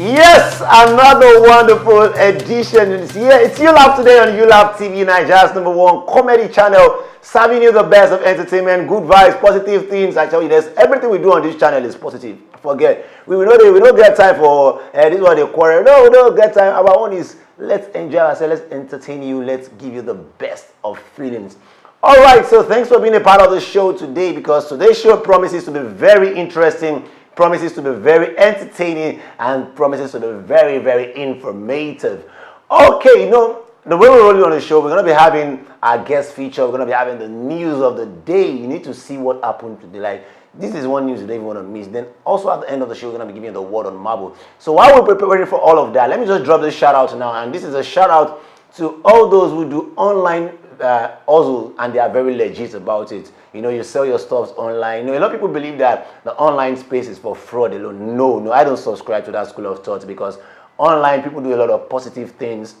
Yes, another wonderful edition is here. It's ULAFF Today on ULAFF TV, Nigeria's #1 comedy channel, serving you the best of entertainment, good vibes, positive things. I tell you this, everything we do on this channel is positive. Forget. We don't get time for this is what they quarrel. No, we don't get time. Our own is let's enjoy ourselves, let's entertain you, let's give you the best of feelings. Alright, so thanks for being a part of the show today, because today's show promises to be very interesting, promises to be very entertaining, and promises to be very, very informative. Okay, you know, the way we're rolling on the show, we're going to be having our guest feature, we're going to be having the news of the day. You need to see what happened today. Like, this is one news you don't even want to miss. Then also at the end of the show, we're going to be giving you the word on marble. So while we're preparing for all of that, let me just drop this shout out now. And this is a shout out to all those who do online hustle, and they are very legit about it. You know, you sell your stuff online. You know, a lot of people believe that the online space is for fraud alone. No, I don't subscribe to that school of thought, because online people do a lot of positive things,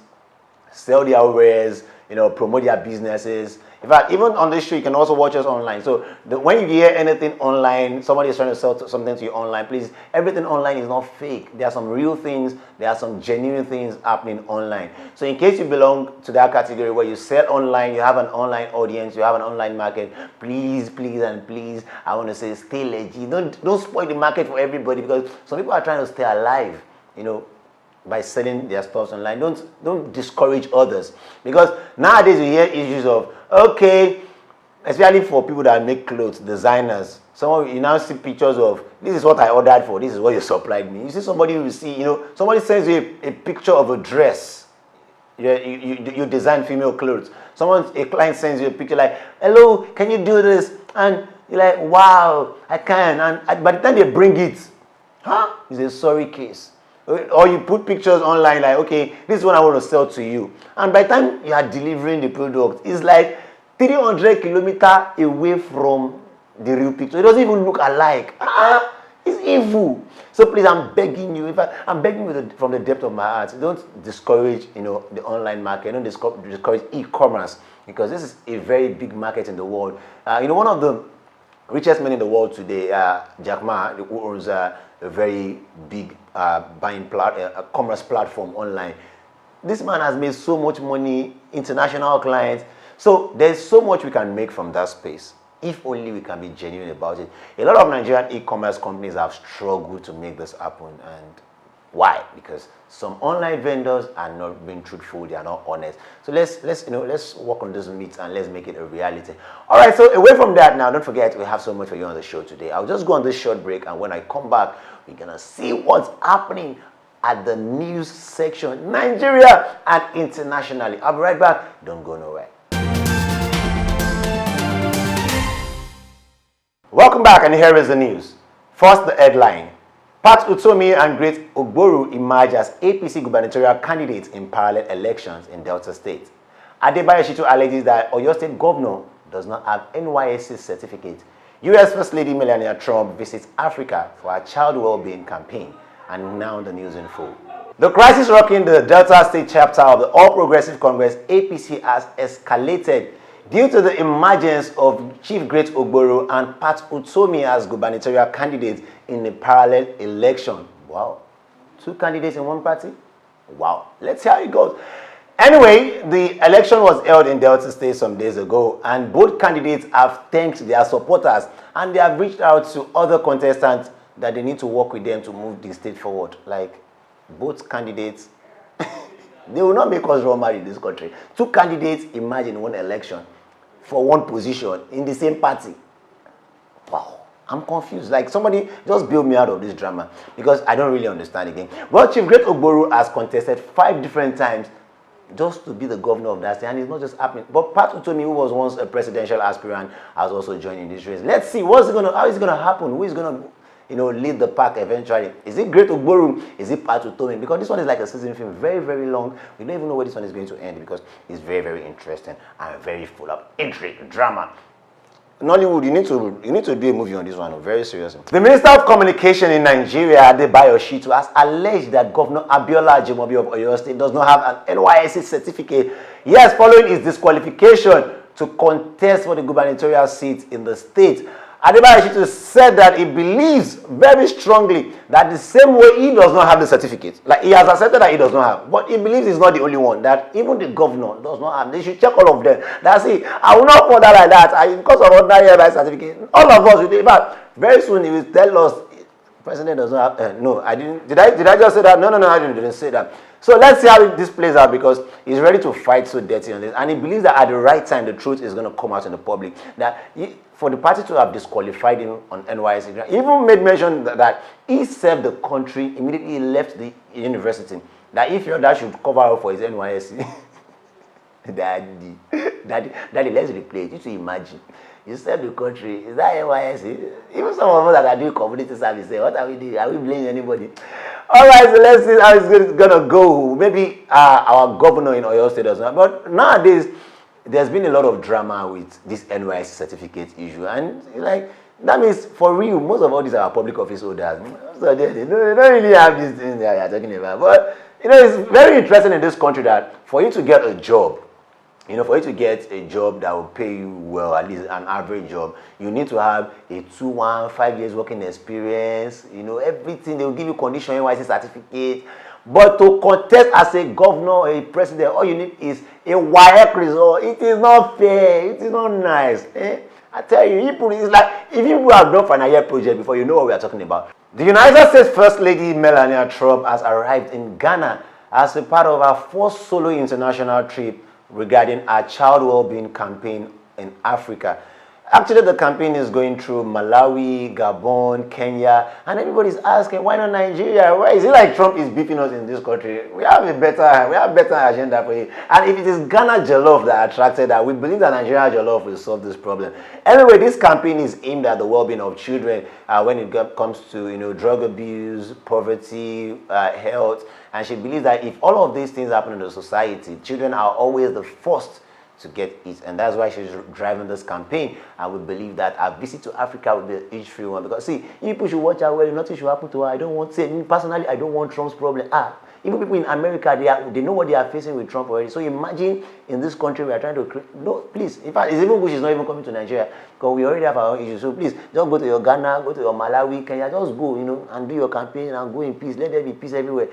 sell their wares, you know, promote their businesses. In fact, even on this show, you can also watch us online. So when you hear anything online, somebody is trying to sell something to you online, please, everything online is not fake. There are some real things, there are some genuine things happening online. So in case you belong to that category where you sell online, you have an online audience, you have an online market, please, I want to say stay legit. Don't spoil the market for everybody, because some people are trying to stay alive, you know, by selling their stuff online. Don't discourage others, because nowadays you hear issues of, okay, especially for people that make clothes, designers, you now see pictures of, this is what I ordered for, this is what you supplied me. You see somebody who see, you know, somebody sends you a picture of a dress. You design female clothes. A client sends you a picture like, hello, can you do this? And you're like, wow, I can. And by the time they bring it, it's a sorry case. Or you put pictures online like, okay, this is what I want to sell to you. And by the time you are delivering the product, it's like 300 kilometers away from the real picture. It doesn't even look alike. It's evil. So please, I'm begging you, I'm begging you from the depth of my heart, don't discourage, you know, the online market. Don't discourage e-commerce, because this is a very big market in the world. You know, one of the richest men in the world today, Jack Ma, who owns a very big commerce platform online. This man has made so much money, international clients. So there's so much we can make from that space, if only we can be genuine about it. A lot of Nigerian e-commerce companies have struggled to make this happen. And why? Because some online vendors are not being truthful, they are not honest. So let's work on those myths and let's make it a reality. All right, so away from that now, don't forget we have so much for you on the show today. I'll just go on this short break, and when I come back, we're gonna see what's happening at the news section, Nigeria and internationally. I'll be right back. Don't go nowhere. Welcome back, and here is the news. First, the headline. Pat Utomi and Great Ogboru emerge as APC gubernatorial candidates in parallel elections in Delta State. Adebayo Shittu alleges that Oyo State governor does not have NYSC certificate. U.S. First Lady Melania Trump visits Africa for her child well-being campaign. And now the news in full. The crisis rocking the Delta State chapter of the All Progressive Congress, APC, has escalated due to the emergence of Chief Great Ogboru and Pat Utomi as gubernatorial candidates in a parallel election. Wow. 2 candidates in one party? Wow. Let's see how it goes. Anyway, the election was held in Delta State some days ago, and both candidates have thanked their supporters, and they have reached out to other contestants that they need to work with them to move the state forward. Like, both candidates, they will not make us run mad in this country. 2 candidates emerge in one election for one position in the same party. Wow. I'm confused. Like, somebody just bail me out of this drama, because I don't really understand again. Well, Chief Great Ogboru has contested 5 different times just to be the governor of that state, and it's not just happening. But Pat Utomi, who was once a presidential aspirant, has also joined in this race. Let's see how is it going to happen? Who is going to, you know, lead the pack eventually? Is it Great Ogboru? Is it Pat Utomi? Because this one is like a season film, very, very long. We don't even know where this one is going to end, because it's very, very interesting and very full of intrigue, drama. Nollywood, you need to do a movie on this one, very seriously. The Minister of Communication in Nigeria, Adebayo Shittu, has alleged that Governor Abiola Ajimobi of Oyo State does not have an NYSC certificate. Yes, following his disqualification to contest for the gubernatorial seat in the state. Adebayo Shittu said that he believes very strongly that the same way he does not have the certificate, like he has accepted that he does not have, but he believes he's not the only one, that even the governor does not have. They should check all of them. That's it. I will not put that like that. Because of ordinary NYSC certificate, all of us will do. But very soon he will tell us, President does not have, no, I didn't, did I just say that? No, I didn't say that. So let's see how this plays out, because he's ready to fight so dirty on this. And he believes that at the right time, the truth is going to come out in the public. That for the party to have disqualified him on NYSC, he even made mention that he served the country, immediately he left the university. That if your dad should cover up for his NYSC, daddy, let's replay it. You should imagine. You serve the country. Is that NYSC? Even some of us that are doing community service say, what are we doing? Are we blaming anybody? All right, so let's see how it's going to go. Maybe our governor in Oyo State does not. But nowadays, there's been a lot of drama with this NYSC certificate issue. And like, that means for real, most of all these are public office holders. So they don't really have these things that you're talking about. But, it's very interesting in this country that for you to get a job, for you to get a job that will pay you well, at least an average job, you need to have a 5 years working experience, everything. They will give you condition NYSC certificate. But to contest as a governor or a president, all you need is a WAEC result. It is not fair. It is not nice. I tell you, it's like, if you have done final year project before, you know what we are talking about. The United States First Lady Melania Trump has arrived in Ghana as a part of her first solo international trip regarding our child well-being campaign in Africa. Actually, the campaign is going through Malawi, Gabon, Kenya, and everybody's asking, why not Nigeria? Why is it like Trump is beefing us in this country? We have better agenda for you. And if it is Ghana Jollof that attracted that, we believe that Nigeria Jollof will solve this problem. Anyway, this campaign is aimed at the well-being of children when it comes to drug abuse, poverty, health. And she believes that if all of these things happen in the society, children are always the first to get it, and that's why she's driving this campaign. And we believe that our visit to Africa will be a age-free one, because see, people should watch out well, nothing should happen to her. I don't want to say, me personally, I don't want Trump's problem. Even people in America, they know what they are facing with Trump already. So imagine in this country we are trying to create, no, please, in fact, it's even good she's not even coming to Nigeria, because we already have our own issues. So please, just go to your Ghana, go to your Malawi, Kenya, just go, and do your campaign and go in peace. Let there be peace everywhere.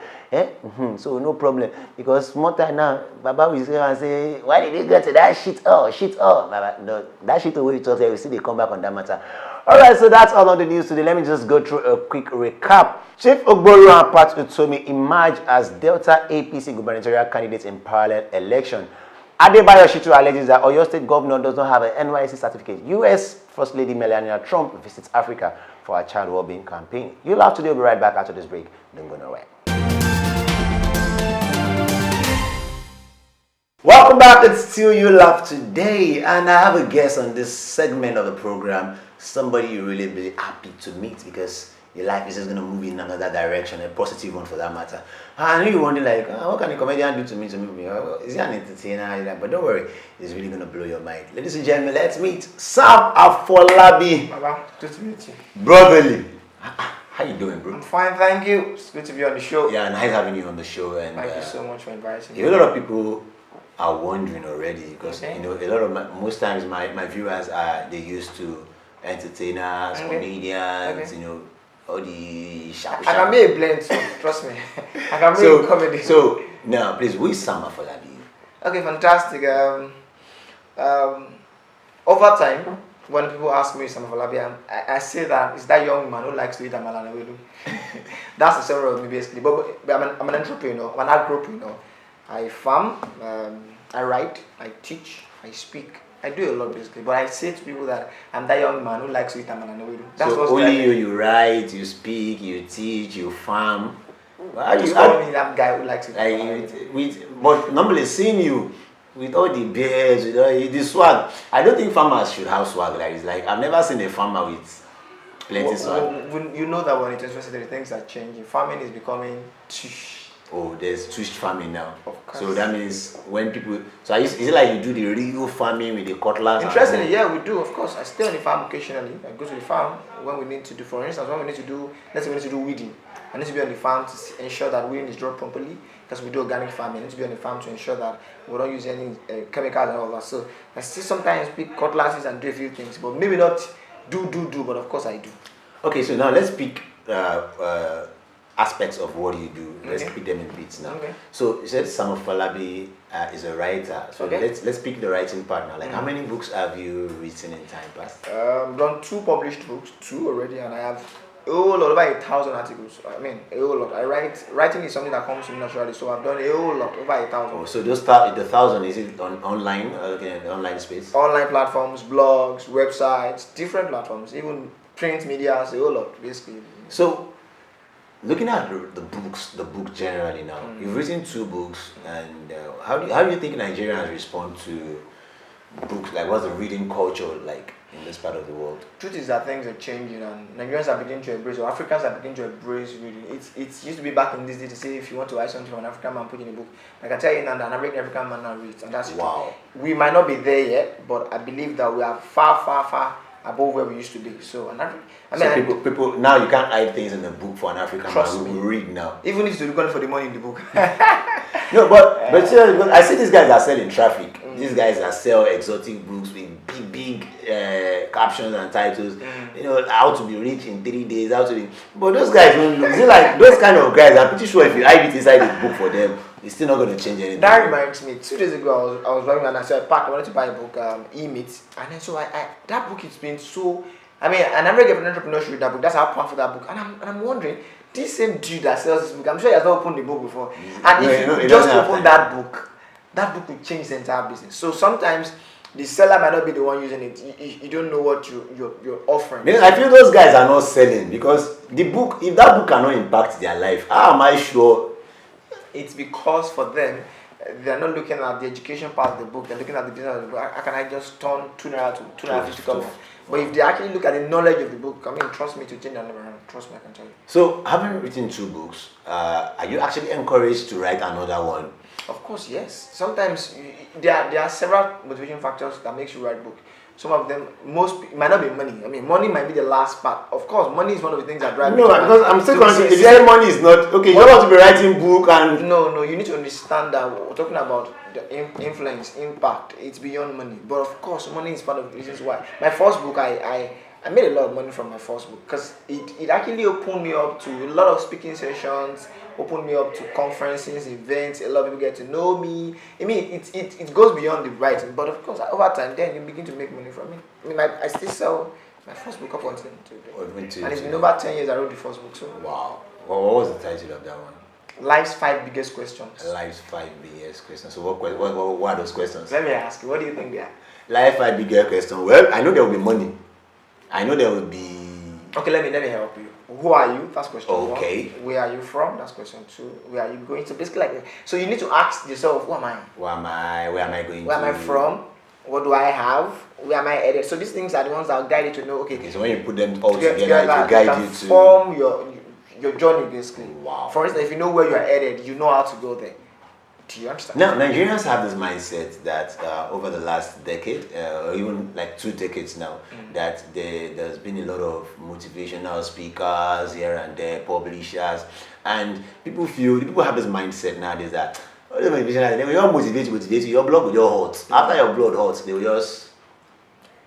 So no problem, because small time now, Baba will say and say, why did they get to that shit? Baba, no, that shit away you talk there, we see they come back on that matter. All right, so that's all on the news today. Let me just go through a quick recap. Chief Ogboru and Pat Utomi emerged as Delta APC gubernatorial candidates in parallel election. Adebayo Shittu alleges that Oyo State governor does not have an NYSC certificate. U.S. First Lady Melania Trump visits Africa for a child well-being campaign. ULAFF Today will be right back after this break. Don't go nowhere. Welcome back. It's still ULAFF Today, and I have a guest on this segment of the program. Somebody you're really, really happy to meet, because your life is just going to move in another direction, a positive one for that matter. I know you're wondering, like, what can a comedian do to me? Is he an entertainer? But don't worry, it's really going to blow your mind. Ladies and gentlemen, let's meet Sam Afolabi. Baba, good to meet you. Brotherly. How you doing, bro? I'm fine, thank you. It's good to be on the show. Yeah, nice having you on the show. And thank you so much for inviting me. A lot of people are wondering already, because a lot of most times my viewers they used to entertainers, comedians, all the sharp. I can be a blend, so trust me. I can be a comedy. So now, please, who is Sam Afolabi? Okay, fantastic. Over time, when people ask me Sam Afolabi, I say that it's that young man who likes to eat amala and ewedu. That's the summary of me basically. But I'm an entrepreneur. I'm an agripreneur. I farm, I write, I teach, I speak. I do a lot basically, but I say to people that I'm that young man who likes to eat amala and ewedu. That's so only you write, you speak, you teach, you farm. Just call me that guy who likes to eat but normally seeing you with all the beards, with all the swag, I don't think farmers should have swag like this. Like, I've never seen a farmer with plenty swag. You know that when it's interested, the things are changing. Farming is becoming tush. Oh, there's tush farming now. So that means when people, so is it like you do the real farming with the cutlass? Interestingly, yeah, we do, of course. I stay on the farm occasionally. I go to the farm when we need to do, for instance, when we need to do, let's say we need to do weeding. I need to be on the farm to ensure that weeding is done properly, because we do organic farming. I need to be on the farm to ensure that we don't use any chemicals and all that. So I still sometimes pick cutlasses and do a few things, but maybe not but of course I do. Okay, so now let's pick aspects of what you do. Let's pick them in bits now. Okay. So you said Sam Falabi is a writer. So let's pick the writing part now. Like how many books have you written in time past? Done 2 published books, 2 already, and I have a whole lot, over 1,000 articles. I mean, a whole lot. Writing is something that comes to me naturally, so I've done a whole lot, over 1,000. Oh, so those the 1,000, is it on online, online space? Online platforms, blogs, websites, different platforms, even print media, a whole lot, basically. So, looking at the book generally now, you've written 2 books, and how do you think Nigerians respond to books? Like, what's the reading culture like in this part of the world? Truth is that things are changing, and Nigerians are beginning to embrace, or Africans are beginning to embrace reading. It used to be back in this day to say if you want to write something from an African man, put in a book. I can tell you now that an African man now reads, and that's wow. True. We might not be there yet, but I believe that we are far, far, far above where we used to be. So people now, you can't hide things in the book for an African man who will read now. Even if you're going for the money in the book. No, but I see these guys are selling traffic. These guys that sell exotic books with big captions and titles. You know, how to be rich in 3 days, how to be. But those guys don't look. See, like those kind of guys, I'm pretty sure if you hide it inside the book for them, it's still not going to change anything. That reminds me, 2 days ago I was driving and I said, I wanted to buy a book, E-Meet, and then so I that book has been so. I mean, I never get an entrepreneur to read that book. That's how powerful that book. And I'm wondering, this same dude that sells this book, I'm sure he has not opened the book before. And if you just open that book will change the entire business. So sometimes the seller might not be the one using it. You don't know what you're offering. I feel those guys are not selling because the book, if that book cannot impact their life, how am I sure? It's because for them, they're not looking at the education part of the book. They're looking at the business of the book. How can I just turn 2 naira to 2.50? But if they actually look at the knowledge of the book, I mean, trust me to change their life around. Trust me, I can tell you. So, having written 2 books, are you actually encouraged to write another one? Of course, yes. Sometimes there are several motivation factors that makes you write book. Some of them, it might not be money. I mean, money might be the last part. Of course, money is one of the things that drive me. No, because I'm still confused. If you say money is not okay, you don't want to be writing book and no, you need to understand that we're talking about the influence, impact. It's beyond money. But of course, money is part of the reasons why. My first book, I made a lot of money from my first book because it actually opened me up to a lot of speaking sessions, opened me up to conferences, events. A lot of people get to know me. I mean, it goes beyond the writing, but of course, over time, then you begin to make money from it. I mean, I still sell my first book up until today, and it's been over 10 years I wrote the first book. So wow, what was the title of that one? Life's 5 biggest questions. Life's 5 biggest questions. So what are those questions? Let me ask you, what do you think they are? Life's 5 biggest questions. Well, I know there will be money. I know there will be. Okay, let me help you. Who are you? That's question 1. Okay. Where are you from? That's question 2. Where are you going to? Basically, so you need to ask yourself, who am I? Where am I? Where am I going? Where am I from? What do I have? Where am I headed? So these things are the ones that will guide you to know. Okay. So when you put them all together, it will guide you to form your journey basically. Wow. For instance, if you know where you are headed, you know how to go there. Do you understand? Now, Nigerians have this mindset that over the last decade, or even like 2 decades now, that there's been a lot of motivational speakers here and there, publishers, and people have this mindset nowadays that they will all motivate you, your blood will just hot. After your blood hot, they will just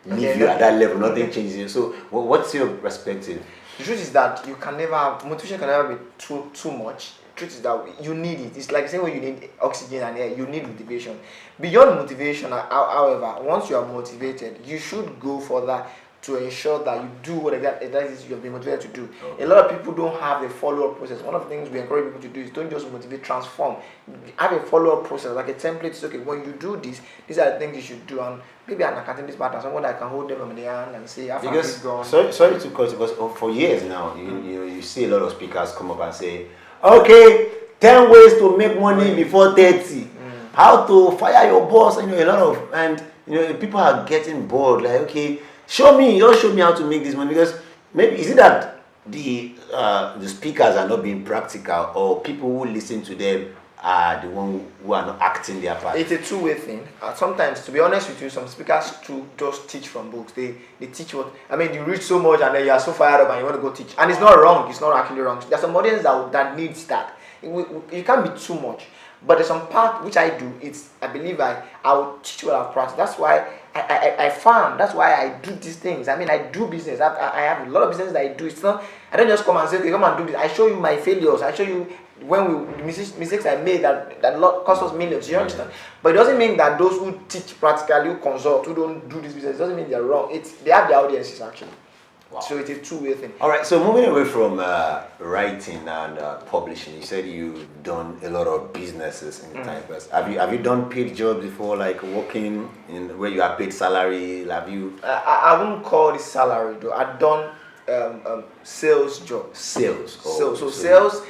leave you at that level, nothing changes you. So, what's your perspective? The truth is that motivation can never be too much. The truth is that you need it. It's like the same way you need oxygen and air, you need motivation. Beyond motivation, however, once you are motivated, you should go further to ensure that you do what that is you have been motivated to do. A lot of people don't have a follow-up process. One of the things we encourage people to do is don't just motivate, transform. Have a follow-up process, like a template. It's okay, when you do this, these are the things you should do. And maybe an academic partner, someone that can hold them on the hand and say, after this gone. Sorry to cut, because for years now, you see a lot of speakers come up and say, okay, 10 ways to make money before 30. How to fire your boss, and people are getting bored. Like, okay, show me how to make this money, because maybe is it that the speakers are not being practical, or people who listen to them are the one who are not acting their part? It's a two-way thing. Sometimes, to be honest with you, some speakers too just teach from books. They teach you read so much and then you are so fired up and you want to go teach. And it's not wrong. It's not actually wrong. There's some audience that needs that. You can't be too much. But there's some part which I do. I believe I will teach what I've practiced. That's why I farm. That's why I do these things. I mean, I do business. I have a lot of business that I do. It's not. I don't just come and say, okay, come and do this. I show you my failures. I show you the mistakes I made that cost us millions. You understand? But it doesn't mean that those who teach practically, who consult, who don't do this business, it doesn't mean they're wrong. They have their audiences actually. Wow. So it's a two-way thing. All right. So moving away from writing and publishing, you said you've done a lot of businesses in the time first. Have you done paid jobs before, like working in where you are paid salary? Have you? I wouldn't call it salary though. I've done sales jobs. Sales. Oh, so sales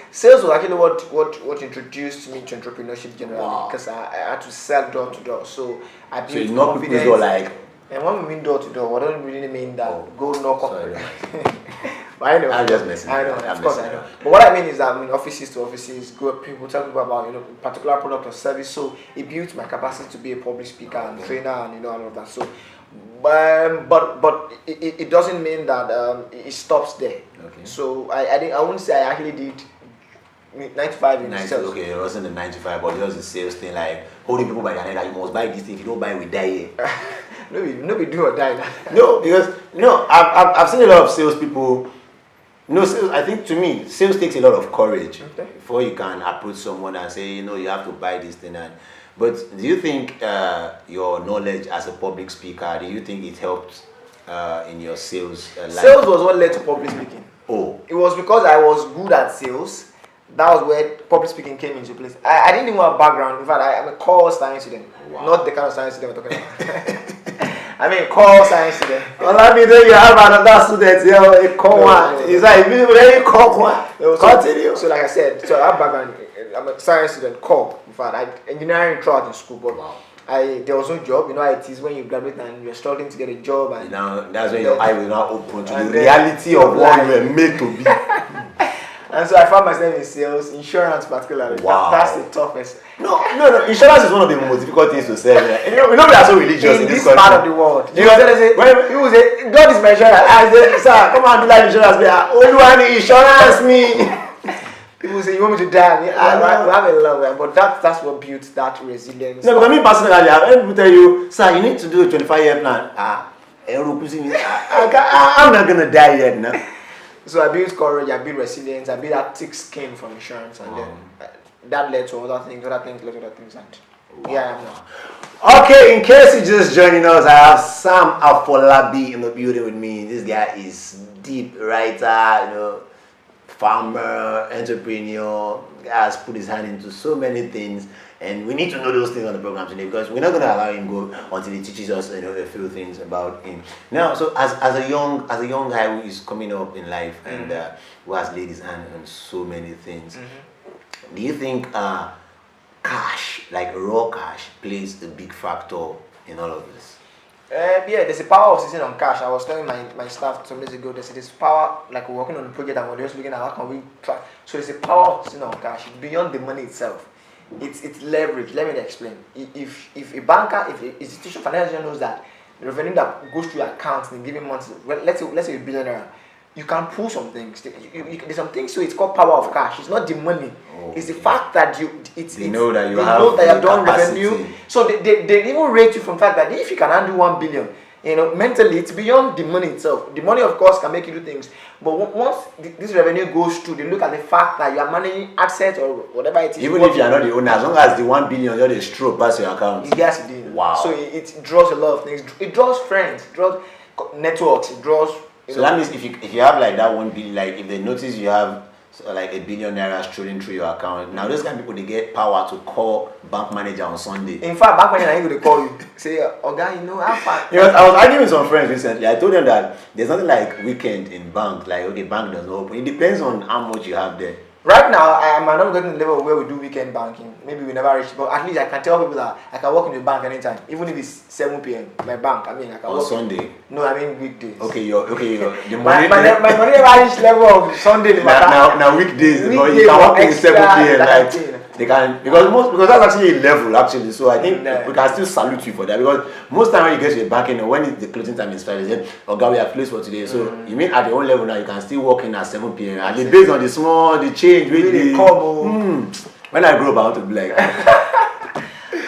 was actually what introduced me to entrepreneurship generally, because I had to sell door to door. So I built you know people's door like. And when we mean door to door, I don't really mean that go knock on. But I know. I'm just messing. I know, of course I know. But what I mean is that offices to offices, people tell people about particular product or service. So it built my capacity to be a public speaker and trainer and all of that. So, but it doesn't mean that it stops there. Okay. So I wouldn't say I actually did 95 in sales. Okay, it wasn't the 95, but it was the sales thing, like holding people by their hand, like you must buy this thing. If you don't buy, we die here. Nobody do or die. No, because I've seen a lot of salespeople. Sales, I think to me, sales takes a lot of courage before you can approach someone and say, you have to buy this thing. But do you think your knowledge as a public speaker, do you think it helped in your sales life? Sales was what led to public speaking. Oh. It was because I was good at sales. That was where public speaking came into place. I didn't even have a background. In fact, I'm a core science student. Wow. Not the kind of science student we're talking about. I mean, core science student. Well, let me tell you have another student here, a core one. Is that a very core one? Continue. So, like I said, I have background. I'm a science student, core. In fact, engineering throughout in school, but there was no job. It is when you graduate and you're struggling to get a job. And that's when your eye will now open to the reality of what you were made to be. And so I found myself in sales, insurance particularly. Wow. That's the toughest. No. Insurance is one of the most difficult things to sell. We are so religious in this part of the world. People say, God is my insurance. I say, sir, come and do life insurance. Only one insurance me. People say, you want me to die? We have a lot, but that's what built that resilience. No, because me personally, I have people tell you, sir, you need to do a 25-year plan. I'm not gonna die yet, no. So I built courage, I built resilience, I built that thick skin from insurance, and then that led to other things, and here I am now. Okay, in case you're just joining us, I have Sam Afolabi in the building with me. This guy is deep writer, farmer, entrepreneur. Guy has put his hand into so many things, and we need to know those things on the program today because we're not going to allow him go until he teaches us a few things about him. Now, so as a young guy who is coming up in life and who has laid his hand on so many things, do you think cash, like raw cash, plays a big factor in all of this? There's a power of sitting on cash. I was telling my staff some days ago, there's power, like we're working on a project and we're just looking at how can we try. So there's a power of sitting on cash beyond the money itself. It's leverage. Let me explain. If a banker, if an institution, financial knows that the revenue that goes to your account in a given month, let's say a billionaire, you can pull some things. There's some things, so it's called power of cash. It's not the money. It's the fact that they know that you have done revenue. So they even rate you from the fact that if you can handle 1 billion, mentally it's beyond the money itself. The money, of course, can make you do things. But once this revenue goes through, they look at the fact that you are managing assets or whatever it is. Even if you are not the owner, as long as the 1 billion you're the stroke past your account. Yes, it is. Wow. So it draws a lot of things. It draws friends, it draws networks, it draws. So that means if you have like that 1 billion, like if they notice you have like $1 billion strolling through your account, now those kind of people, they get power to call bank manager on Sunday. In fact, bank manager ain't gonna call you. Say, guy, how far? I was arguing with some friends recently. I told them that there's nothing like weekend in bank. Like, okay, bank doesn't open. It depends on how much you have there. Right now, I am not getting to the level where we do weekend banking. Maybe we never reach, but at least I can tell people that I can walk in the bank anytime, even if it's 7 p.m. My bank, I can on walk Sunday. No, I mean weekdays. Okay, your the money. my money never reach level of Sunday. Now weekdays, but you can walk in 7 p.m. They can, because that's actually a level actually. So I think we can still salute you for that, because most time when you get to the back end, when the closing time is 5, they say, "Oh God, we have placed for today." So you mean at your own level now, you can still walk in at 7 p.m. and it's based on the change with the come. When I grow up, I want to be like.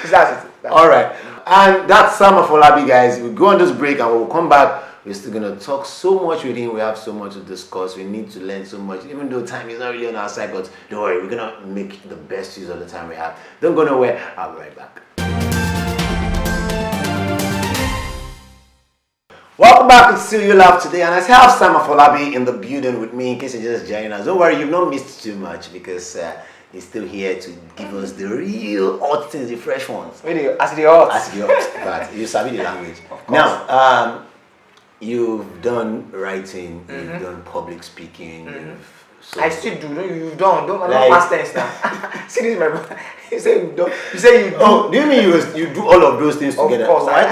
That's it. All right, and that's Sam Afolabi, guys. We'll go on this break and we'll come back. We're still gonna talk so much with him. We have so much to discuss. We need to learn so much, even though time is not really on our side. But don't worry, we're gonna make the best use of the time we have. Don't go nowhere. I'll be right back. Welcome back to Still ULAFF Today, and I have Sam Afolabi in the building with me. In case you're just joining us, don't worry, you've not missed too much, because he's still here to give us the real hot things, the fresh ones. Really, as the hot. But you sabi the language. Now, you've done writing, you've done public speaking. I still do. No, you've done. Don't like, past tense now. See this, my brother. You say you don't. You say you do. Oh, do you mean you do all of those things together? Of course. I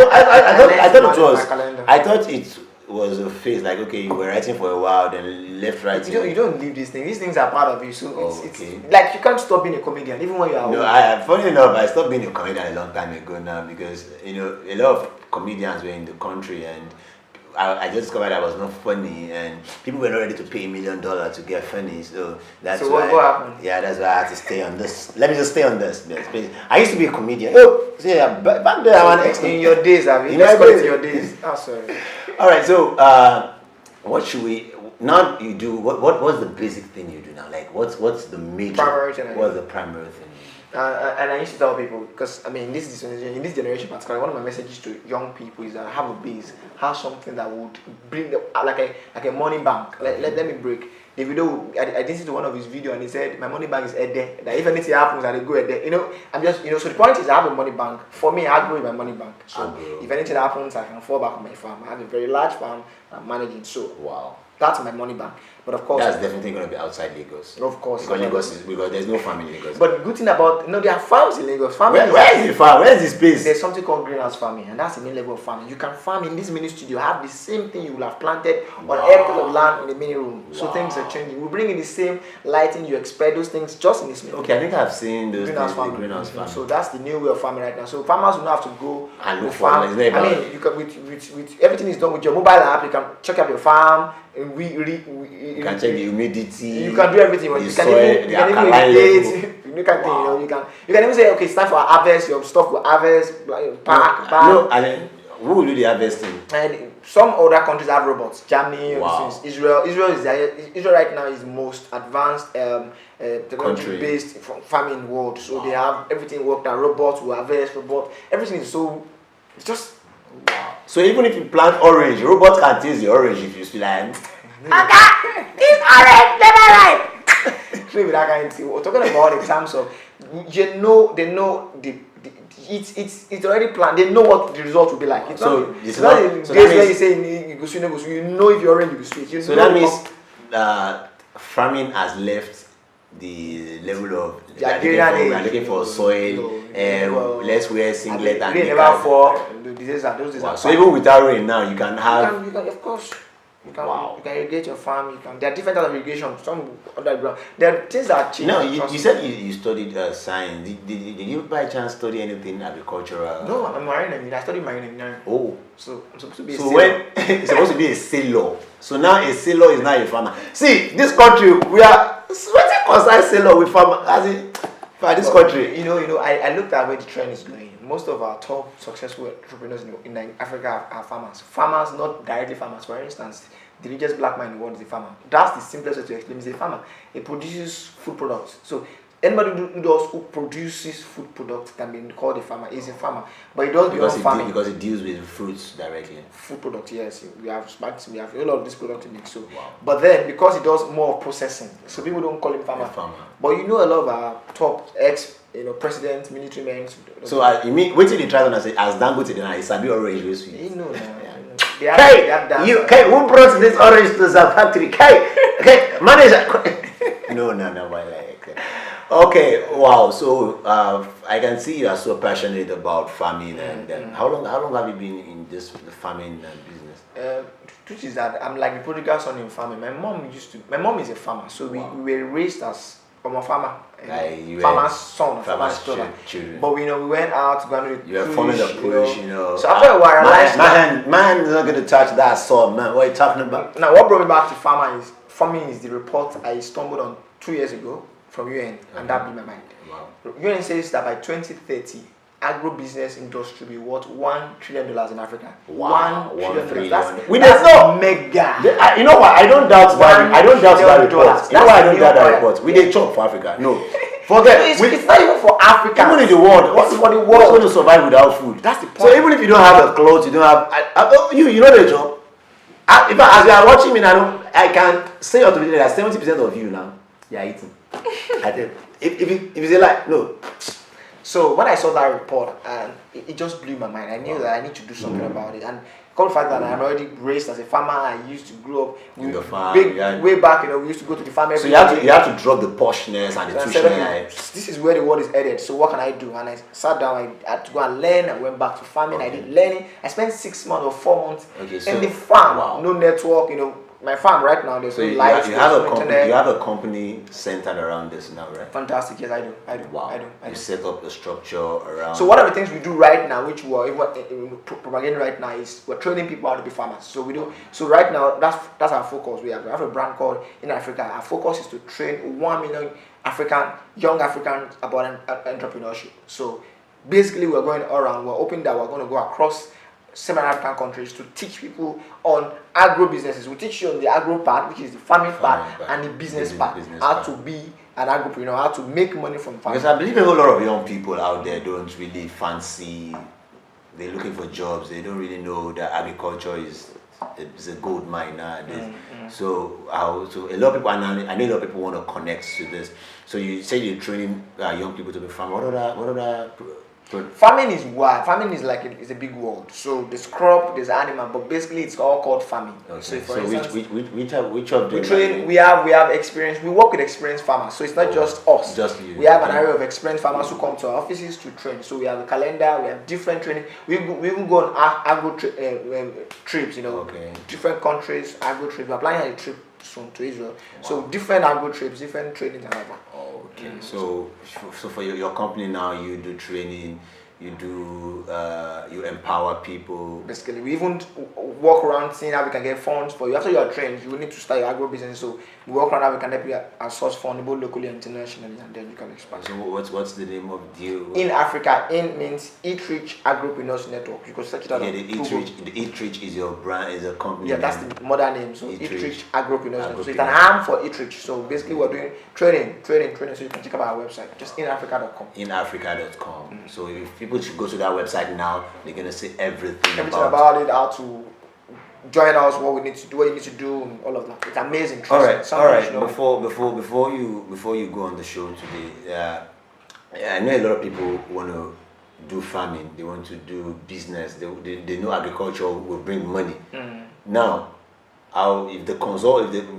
thought it was a phase, like, okay, you were writing for a while, then left writing. You don't leave these things. These things are part of you. So it's like you can't stop being a comedian even when you are. No, funny enough, I stopped being a comedian a long time ago now, because a lot of comedians were in the country, and I just discovered I was not funny, and people were not ready to pay $1 million to get funny. So that's why. What happened? Yeah, that's why I had to stay on this. Let me just stay on this. I used to be a comedian. Oh, see, back there, in your days, let's call it your days. Oh, sorry. All right, so what should we now? You do what's the basic thing you do now? Like what's the major? Primary thing. What's the primary thing? And I used to tell people, because I mean, in this generation particularly, one of my messages to young people is that have a base, have something that would bring them like a money bank. Let me break. The video, I listened to one of his videos, and he said, my money bank is Ede, that if anything happens, I go Ede. I'm just, so the point is, I have a money bank. For me, I grow in my money bank. So if anything happens, I can fall back on my farm. I have a very large farm I'm managing. So wow, that's my money bank. But of course, that's definitely going to be outside Lagos. Of course, because there's no farm in Lagos. But the good thing about there are farms in Lagos. Where is the farm? Where is the space? There's something called greenhouse farming, and that's the main level of farming. You can farm in this mini studio, have the same thing you will have planted on acres of land in the mini room. Wow. So things are changing. We bring in the same lighting, you expect those things just in this mini room. Okay, I think I've seen those greenhouse farming. Greenhouse farming. So that's the new way of farming right now. So farmers will not have to go and look farm. I mean, you can with everything is done with your mobile app. You can check out your farm. You can check the humidity. You can do everything. You can even irrigate. You can even say, okay, it's time for harvest. Your stuff will harvest, pack. No, and then who will do the harvesting? And some other countries have robots. Germany, wow. Israel right now is the most advanced technology-based farming world. So wow. They have everything worked out. Robots will harvest. Everything is so. It's just. Wow. So even if you plant orange, robot can taste the orange if you still like. Okay, this orange never ripe. So with that kind of thing, we're talking about in terms of they know it's already planned. They know what the result will be like. It's not where you say you go sweet, you know if you're orange, you go sweet. So that means farming has left the level of we're looking for soil. Let's wear singlet and never fall. Those days so even without rain now, you can have. You can of course. You can irrigate your farm. There are different types of irrigation. Some underground. There are things that change. No, you said you studied science. Did you by chance study anything agricultural? No, I'm marine engineer. I studied marine engineering. Oh, so I'm supposed to be. It's supposed to be a sailor. So now a sailor is now a farmer. See, this country we are. What concern sailor with farmer? As in, for this country, I looked at where the trend is going. Most of our top successful entrepreneurs in Africa are farmers. Farmers, not directly farmers. For instance, the richest black man in the world is a farmer. That's the simplest way to explain. He's a farmer. He produces food products. So anybody who produces food products can be called a farmer. He's a farmer, but he does beyond farming because he deals with fruits directly. Food products, yes. We have smarts. We have a lot of this product in it. So, wow. But then because he does more of processing, so people don't call him farmer. But a lot of our top presidents, military men. So you mean wait till you try to say as Dangote then I sabi orange very sweet. Who brought this orange to the factory? Manager. No, why like. Okay, wow. So I can see you are so passionate about farming, and how long have you been in this farming business? Truth is that I'm like the prodigal son in farming. My mom is a farmer, so we were raised as I'm a farmer. Like Farmer's son, farmer's daughter. But we went out to go and do you were following the push, So after a while, I realized my hand is not going to touch that sword, man. What are you talking about? Now, what brought me back to farming is the report I stumbled on 2 years ago from UN, and that blew my mind. Wow. UN says that by 2030, agro-business industry will be worth $1 trillion in Africa. Wow. $1 trillion. That's mega. You know what? I don't doubt that. I don't doubt that report. You know why I don't doubt that report? We did chop for Africa. No. Forget. It's not even for Africa. Even in the world, what's for the world? What's going to survive without food? That's the point. So even if you don't have the clothes, you don't have. You know the job. As you are watching me now, I can say automatically that 70% of you now, you are eating. I tell you. If you say like, no. So when I saw that report, and it just blew my mind. I knew that I need to do something about it. And come the fact that I'm already raised as a farmer, I used to grow up in the farm, way back. We used to go to the farm every day. So you have to drop the poshness and the tushness. This is where the world is headed. So what can I do? And I sat down. I had to go and learn. I went back to farming. I did learning. I spent 6 months or 4 months in the farm. Wow. No network. My farm right now, there's no lights. You have a company centered around this now, right? Fantastic. Yes, I do. Wow. I do. You set up a structure around. So one of the things we do right now, which we're propagating right now, is we're training people how to be farmers. So we do. So right now, that's our focus. We have a brand called In Africa. Our focus is to train 1 million young Africans about entrepreneurship. So basically, we're going around. We're hoping that we're going to go across 7 African countries to teach people on agro businesses. We teach you on the agro part, which is the farming part, and the business part. How to be an agripreneur, how to make money from farming. Because I believe a whole lot of young people out there don't really fancy. They're looking for jobs. They don't really know that agriculture is a gold mine nowadays. So a lot of people, and I know a lot of people want to connect to this. So you say you're training young people to be farmers. What other farming is wild. Farming is like it's a big world. So there's crop, there's animal, but basically it's all called farming. Okay. So for instance, which of them? We train. We have experience. We work with experienced farmers. So it's not just us. Just you. We have an area of experienced farmers who come to our offices to train. So we have a calendar. We have different training. We even go on agro trips. Different countries agro trips. We're planning a trip soon to Israel. Wow. So different agro trips, different training and all that. Okay. So for your company now, you do training, you do you empower people. Basically, we even walk around seeing how we can get funds for you. After you are trained, you will need to start your agro business. So we walk around how we can help you source funds both locally and internationally, and then you can expand. So what's the name of the deal? In Africa, In means Eat Rich Agripreneurs Network. You can search it out. Yeah, the Eat Rich is your brand, is a company. Yeah, that's the modern name. So Eat Rich Agripreneurs Network. So it's an arm for Eat Rich. So basically, we're doing training. So you can check out our website, just inafrica.com. Inafrica.com. So if people should go to that website now, they're gonna see everything about it, how to join us, what we need to do, what you need to do, and all of that. It's amazing. All right. Before you go on the show today, I know a lot of people want to do farming. They want to do business. They know agriculture will bring money. Now, if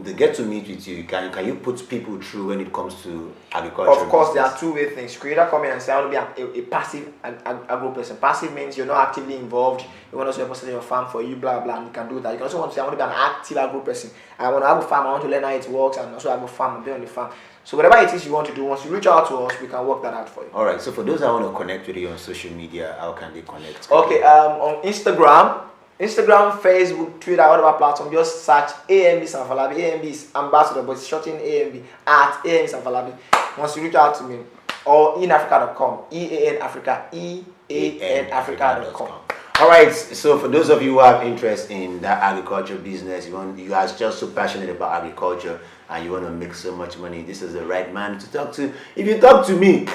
they get to meet with you, can you put people through when it comes to agriculture? Of course, there are two-way things. You either come in and say, I want to be a passive agro person. Passive means you're not actively involved. You want us to represent your farm for you, blah, blah, and you can do that. You can also want to say, I want to be an active agro person. I want to have a farm, I want to learn how it works, and also have a farm and be on the farm. So whatever it is you want to do, once you reach out to us, we can work that out for you. All right, so for those that want to connect with you on social media, how can they connect? Okay, on Instagram, Facebook, Twitter, whatever platform, just search AMB Sanfalabi. AMB is ambassador, but it's shortened AMB at AMB Sanfalabi. Once you reach out to me, or inafrica.com, EAN Africa, EAN Africa.com. All right, so for those of you who have interest in that agriculture business, you are just so passionate about agriculture and you want to make so much money, this is the right man to talk to. If you talk to me,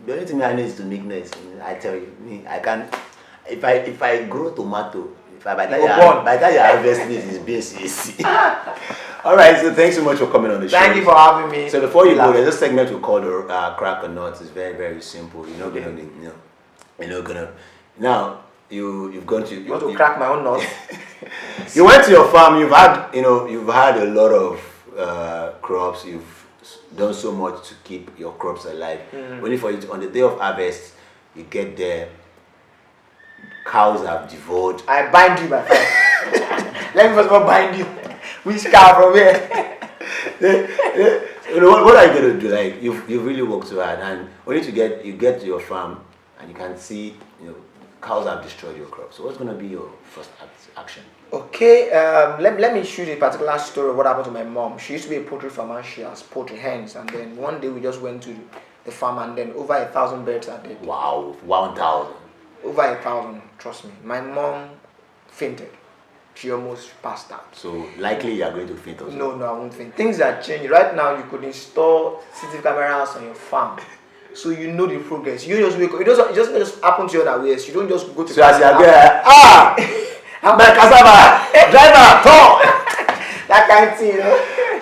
the only thing I need is to make noise. I tell you, I can. If I grow tomato, by the time you harvest this, is basic. All right, so thanks so much for coming on the show. Thank you for having me. So before you go, there's a segment we call the crack or nuts. It's very, very simple. You're not gonna. Now you've gone to. You want to crack my own nuts? You went to your farm. You've had a lot of crops. You've done so much to keep your crops alive. Only for you on the day of harvest, you get there. Cows have devoured. I bind you, my friend. Let me first of all bind you. Which cow from where? You know what are you gonna do? Like you really worked so hard, and only to get to your farm and you can see cows have destroyed your crops. So what's gonna be your first action? Okay, let me shoot a particular story of what happened to my mom. She used to be a poultry farmer. She has poultry hens, and then one day we just went to the farm, and then over 1,000 birds are dead. Wow, 1,000. Over 1,000. Trust me. My mom fainted. She almost passed out. So likely you are going to faint also. No, I won't faint. Things are changing. Right now, you could install CCTV cameras on your farm, so you know the progress. You just wake up. It just happen to you unawares. You don't just go to. So as you are there, my cassava driver, talk. That kind of thing,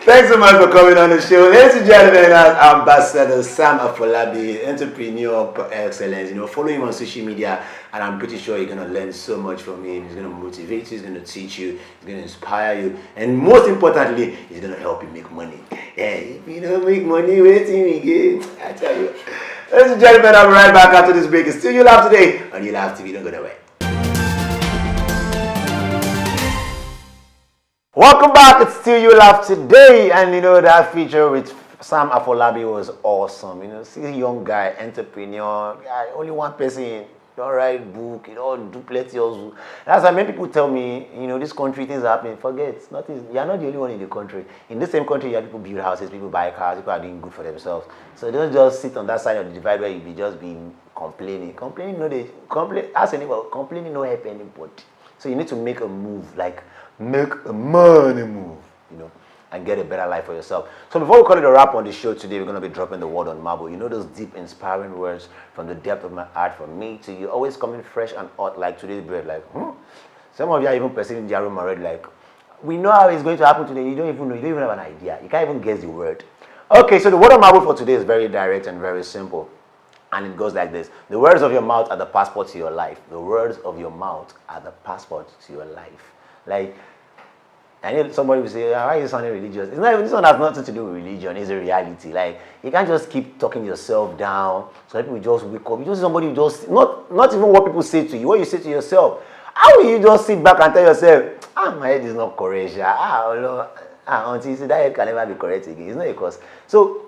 Thanks so much for coming on the show. Ladies and gentlemen, Ambassador Sam Afolabi, entrepreneur per excellence. Follow him on social media, and I'm pretty sure you're going to learn so much from him. He's going to motivate you, he's going to teach you, he's going to inspire you, and most importantly, he's going to help you make money. Yeah, if you don't make money, waiting again. I tell you. Ladies and gentlemen, I'll be right back after this break. It's still ULAFF Today on ULAFF TV. Don't go away. Welcome back. It's still ULAFF Today, and that feature with Sam Afolabi was awesome. See a young guy, entrepreneur, guy, only one person, don't write book, do plenty of. That's why many people tell me, this country things are happening. Forget, nothing. You're not the only one in the country. In the same country, you have people build houses, people buy cars, people are doing good for themselves. So don't just sit on that side of the divide where you be just being complaining. Complaining, ask anybody. Complaining no help anybody. So you need to make a move, like make a money move, and get a better life for yourself. So before we call it a wrap on the show today, we're going to be dropping the word on marble. Those deep, inspiring words from the depth of my heart from me to you, always coming fresh and hot like today's bread. Like, some of you are even perceiving their room already. Like, we know how it's going to happen today. You don't even know. You don't even have an idea. You can't even guess the word. Okay, so the word on marble for today is very direct and very simple. And it goes like this. The words of your mouth are the passport to your life. The words of your mouth are the passport to your life. Like, I know somebody will say, why are you sounding religious? It's not even, this one has nothing to do with religion. It's a reality. Like, you can't just keep talking yourself down so that people just wake up. You just see somebody who just, not even what people say to you, what you say to yourself. How will you just sit back and tell yourself, my head is not correct. Until you say that head can never be correct again. It's not a cause. So,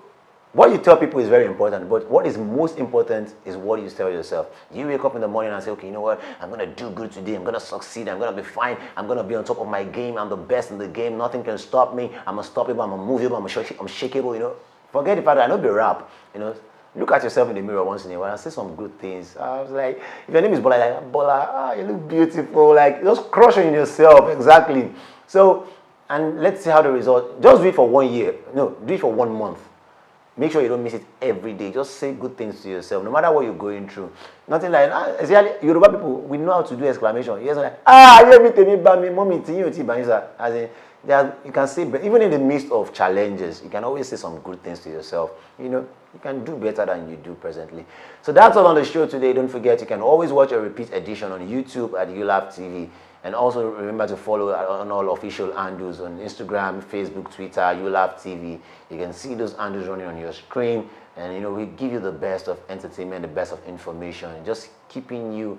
what you tell people is very important, but what is most important is what you tell yourself. You wake up in the morning and say, okay, you know what? I'm going to do good today. I'm going to succeed. I'm going to be fine. I'm going to be on top of my game. I'm the best in the game. Nothing can stop me. I'm unstoppable. I'm unmovable. I'm shakeable, Forget the fact that I know the rap, Look at yourself in the mirror once in a while and say some good things. I was like, if your name is Bola, like, Bola, you look beautiful. Like, just crush on yourself. Exactly. So, and let's see how the result, just do it for 1 year. No, do it for 1 month. Make sure you don't miss it every day. Just say good things to yourself, no matter what you're going through. Nothing like, especially Yoruba people, we know how to do exclamation. Yes, like, mommy, as in, you can say, even in the midst of challenges, you can always say some good things to yourself. You can do better than you do presently. So that's all on the show today. Don't forget, you can always watch a repeat edition on YouTube at ULAFF TV. And also remember to follow on all official handles on Instagram, Facebook, Twitter, ULAFF TV. You can see those handles running on your screen. And, we give you the best of entertainment, the best of information, just keeping you,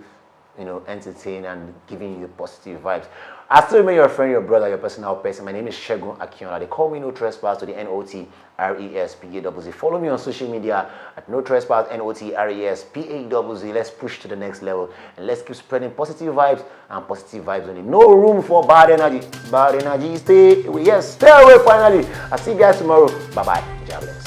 entertained and giving you positive vibes. I still remain your friend, your brother, your personal person. My name is Segun Akinola. They call me No Trespass to the NOTRESPAZZ. Follow me on social media at No Trespass NOTRESPAZZ. Let's push to the next level and let's keep spreading positive vibes and positive vibes only. No room for bad energy. Bad energy, stay away. Yes, stay away finally. I'll see you guys tomorrow. Bye-bye. God bless.